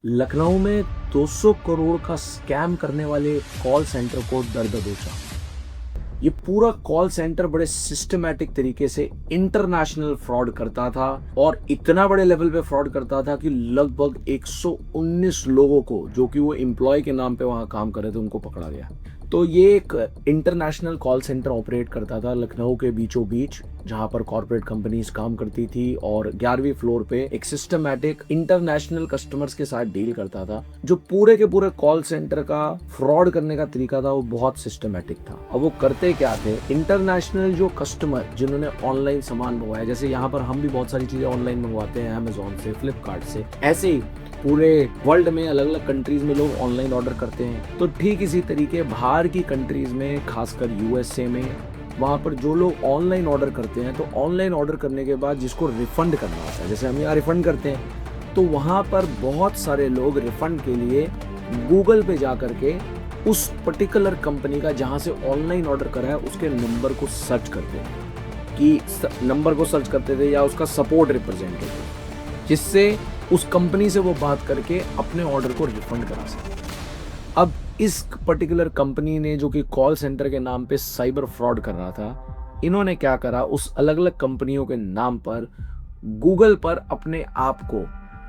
लखनऊ में 200 करोड़ का स्कैम करने वाले कॉल सेंटर को दर दबोचा। ये पूरा कॉल सेंटर बड़े सिस्टमैटिक तरीके से इंटरनेशनल फ्रॉड करता था और इतना बड़े लेवल पे फ्रॉड करता था कि लगभग 119 लोगों को, जो कि वो एम्प्लॉय के नाम पे वहां काम कर रहे थे, उनको पकड़ा गया। तो ये एक इंटरनेशनल कॉल सेंटर ऑपरेट करता था लखनऊ के बीचों बीच, जहां पर कॉर्पोरेट कंपनीज काम करती थी, और 11वीं फ्लोर पे एक सिस्टमैटिक इंटरनेशनल कस्टमर्स के साथ डील करता था। जो पूरे के पूरे कॉल सेंटर का फ्रॉड करने का तरीका था वो बहुत सिस्टमैटिक था। अब वो करते क्या थे, इंटरनेशनल जो कस्टमर जिन्होंने ऑनलाइन सामान मंगवाया, जैसे यहाँ पर हम भी बहुत सारी चीजें ऑनलाइन मंगवाते हैं अमेजोन से, फ्लिपकार्ट से, ऐसे ही पूरे वर्ल्ड में अलग अलग कंट्रीज में लोग ऑनलाइन ऑर्डर करते हैं। तो ठीक इसी तरीके बाहर की कंट्रीज में, खासकर यूएसए में, वहाँ पर जो लोग ऑनलाइन ऑर्डर करते हैं, तो ऑनलाइन ऑर्डर करने के बाद जिसको रिफंड करना होता है, जैसे हम यहाँ रिफंड करते हैं, तो वहाँ पर बहुत सारे लोग रिफंड के लिए गूगल पे जा करके उस पर्टिकुलर कंपनी का जहाँ से ऑनलाइन ऑर्डर करा है उसके नंबर को सर्च करते हैं, कि नंबर को सर्च करते थे या उसका सपोर्ट रिप्रेजेंटेटिव, जिससे उस कंपनी से वो बात करके अपने ऑर्डर को रिफंड करा सके। अब इस पर्टिकुलर कंपनी ने, जो कि कॉल सेंटर के नाम पे साइबर फ्रॉड कर रहा था, इन्होंने क्या करा, उस अलग अलग कंपनियों के नाम पर गूगल पर अपने आप को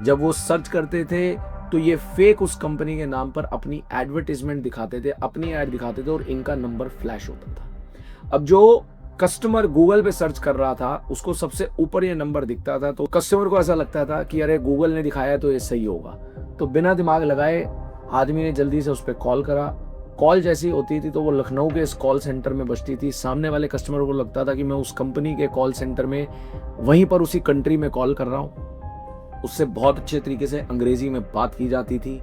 जब वो सर्च करते थे, तो ये फेक उस कंपनी के नाम पर अपनी एडवर्टीजमेंट दिखाते थे, अपनी ऐड दिखाते थे, और इनका नंबर फ्लैश होता था। अब जो कस्टमर गूगल पे सर्च कर रहा था उसको सबसे ऊपर ये नंबर दिखता था, तो कस्टमर को ऐसा लगता था कि अरे गूगल ने दिखाया तो ये सही होगा। तो बिना दिमाग लगाए आदमी ने जल्दी से उस पर कॉल करा। कॉल जैसी होती थी तो वो लखनऊ के इस कॉल सेंटर में बजती थी। सामने वाले कस्टमर को लगता था कि मैं उस कंपनी के कॉल सेंटर में वहीं पर उसी कंट्री में कॉल कर रहा हूँ। उससे बहुत अच्छे तरीके से अंग्रेजी में बात की जाती थी,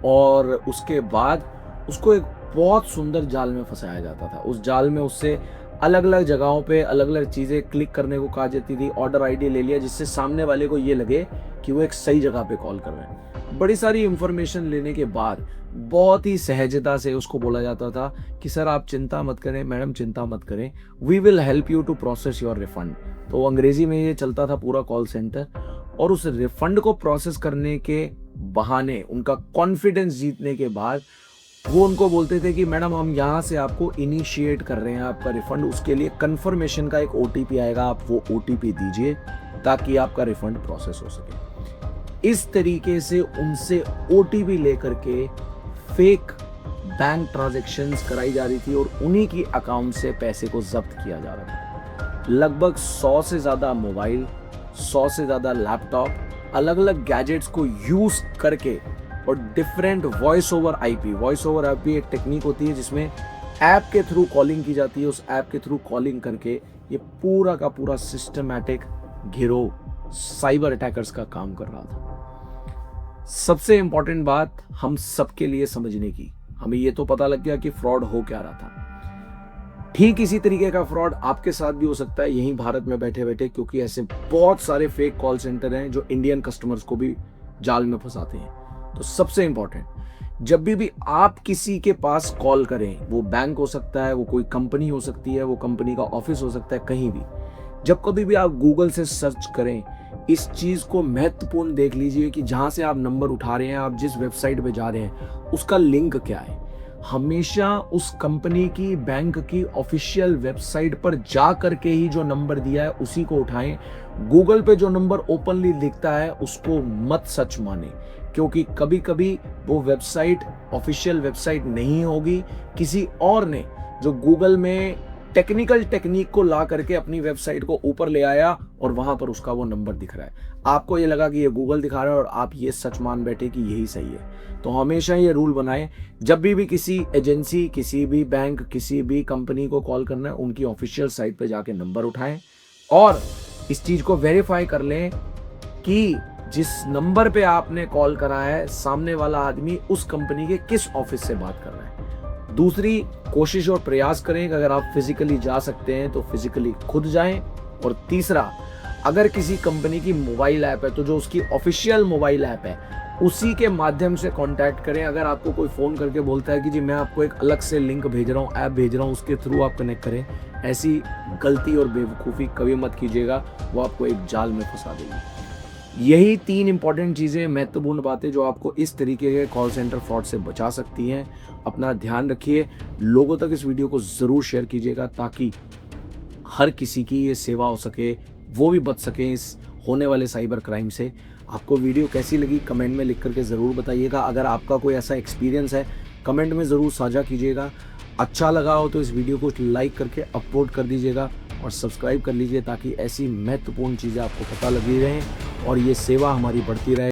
और उसके बाद उसको एक बहुत सुंदर जाल में फंसाया जाता था। उस जाल में उससे अलग अलग जगहों पे अलग अलग चीज़ें क्लिक करने को कहा जाती थी। ऑर्डर आईडी ले लिया, जिससे सामने वाले को ये लगे कि वो एक सही जगह पे कॉल कर रहे हैं। बड़ी सारी इंफॉर्मेशन लेने के बाद बहुत ही सहजता से उसको बोला जाता था कि सर आप चिंता मत करें, मैडम चिंता मत करें, we will help you to process your refund. तो अंग्रेजी में ये चलता था पूरा कॉल सेंटर, और उस रिफंड को प्रोसेस करने के बहाने, उनका कॉन्फिडेंस जीतने के बाद, वो उनको बोलते थे कि मैडम हम यहाँ से आपको इनिशिएट कर रहे हैं आपका रिफंड, उसके लिए कंफर्मेशन का एक ओटीपी आएगा, आप वो ओटीपी दीजिए ताकि आपका रिफंड प्रोसेस हो सके। इस तरीके से उनसे ओटीपी लेकर के फेक बैंक ट्रांजैक्शंस कराई जा रही थी, और उन्हीं की अकाउंट से पैसे को जब्त किया जा रहा था। लगभग 100 से ज़्यादा मोबाइल, 100 से ज़्यादा लैपटॉप, अलग अलग गैजेट्स को यूज़ करके, और डिफरेंट वॉइस ओवर आईपी एक टेक्निक होती है जिसमें ऐप के थ्रू कॉलिंग की जाती है। उस ऐप के थ्रू कॉलिंग करके ये पूरा का पूरा सिस्टमैटिक गिरोह साइबर अटैकर्स का काम कर रहा था। सबसे इंपॉर्टेंट बात हम सबके लिए समझने की, हमें ये तो पता लग गया कि फ्रॉड हो क्या रहा था। ठीक इसी तरीके का फ्रॉड आपके साथ भी हो सकता है यहीं भारत में बैठे बैठे, क्योंकि ऐसे बहुत सारे फेक कॉल सेंटर हैं जो इंडियन कस्टमर्स को भी जाल में फंसाते हैं। तो सबसे इंपॉर्टेंट, जब भी आप किसी के पास कॉल करें, वो बैंक हो सकता है, वो कोई कंपनी हो सकती है, वो कंपनी का ऑफिस हो सकता है, कहीं भी, जब कभी भी आप गूगल से सर्च करें, इस चीज को महत्वपूर्ण देख लीजिए कि जहां से आप नंबर उठा रहे हैं, आप जिस वेबसाइट पे जा रहे हैं, उसका लिंक क्या है। हमेशा उस कंपनी की, बैंक की ऑफिशियल वेबसाइट पर जा करके ही जो नंबर दिया है उसी को उठाएं। गूगल पे जो नंबर ओपनली दिखता है उसको मत सच माने, क्योंकि कभी कभी वो वेबसाइट ऑफिशियल वेबसाइट नहीं होगी, किसी और ने जो गूगल में टेक्निकल टेक्निक को ला करके अपनी वेबसाइट को ऊपर ले आया, और वहां पर उसका वो नंबर दिख रहा है। आपको ये लगा कि ये गूगल दिखा रहा है और आप ये सच मान बैठे कि यही सही है। तो हमेशा ये रूल बनाएं, जब भी किसी एजेंसी, किसी भी बैंक, किसी भी कंपनी को कॉल करना है, उनकी ऑफिशियल साइट पे जाके नंबर उठाएं, और इस चीज को वेरीफाई कर लें कि जिस नंबर पे आपने कॉल करा है, सामने वाला आदमी उस कंपनी के किस ऑफिस से बात कर रहा है। दूसरी, कोशिश और प्रयास करें कि अगर आप फिजिकली जा सकते हैं तो फिजिकली खुद जाएं। और तीसरा, अगर किसी कंपनी की मोबाइल ऐप है तो जो उसकी ऑफिशियल मोबाइल ऐप है उसी के माध्यम से कांटेक्ट करें। अगर आपको कोई फोन करके बोलता है कि जी मैं आपको एक अलग से लिंक भेज रहा हूँ, ऐप भेज रहा हूँ, उसके थ्रू आप कनेक्ट करें, ऐसी गलती और बेवकूफ़ी कभी मत कीजिएगा, वो आपको एक जाल में फंसा देगी। यही 3 इंपॉर्टेंट चीज़ें, महत्वपूर्ण बातें जो आपको इस तरीके के कॉल सेंटर फ्रॉड से बचा सकती हैं। अपना ध्यान रखिए, लोगों तक इस वीडियो को ज़रूर शेयर कीजिएगा ताकि हर किसी की ये सेवा हो सके, वो भी बच सकें इस होने वाले साइबर क्राइम से। आपको वीडियो कैसी लगी कमेंट में लिख कर के ज़रूर बताइएगा। अगर आपका कोई ऐसा एक्सपीरियंस है कमेंट में ज़रूर साझा कीजिएगा। अच्छा लगा हो तो इस वीडियो को लाइक करके अपलोड कर दीजिएगा और सब्सक्राइब कर लीजिए ताकि ऐसी महत्वपूर्ण चीज़ें आपको पता लगी रहें और ये सेवा हमारी बढ़ती रहे।